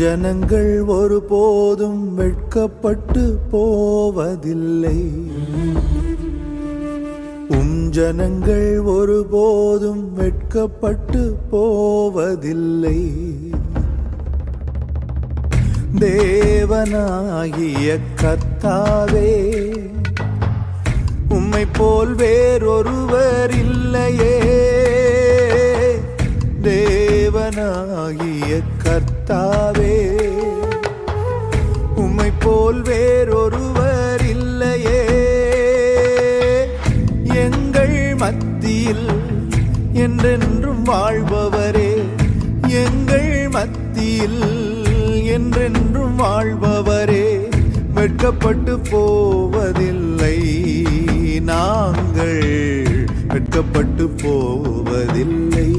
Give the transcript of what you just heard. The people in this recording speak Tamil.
ஜனங்கள் ஒருபோதும் வெட்கப்பட்டு போவதில்லை. ஜனங்கள் ஒருபோதும் வெட்கப்பட்டு போவதில்லை. தேவனாகிய கர்த்தாவே, உம்மை போல் வேறொருவர் இல்லையே. தேவனாகிய கர்த்தாவே, உம்மை போல் வேறொருவர் இல்லையே. எங்கள் மத்தியில் என்றென்றும் வாழ்பவரே, எங்கள் மத்தியில் என்றென்றும் வாழ்பவரே, வெட்கப்பட்டு போவதில்லை. நாங்கள் வெட்கப்பட்டு போவதில்லை.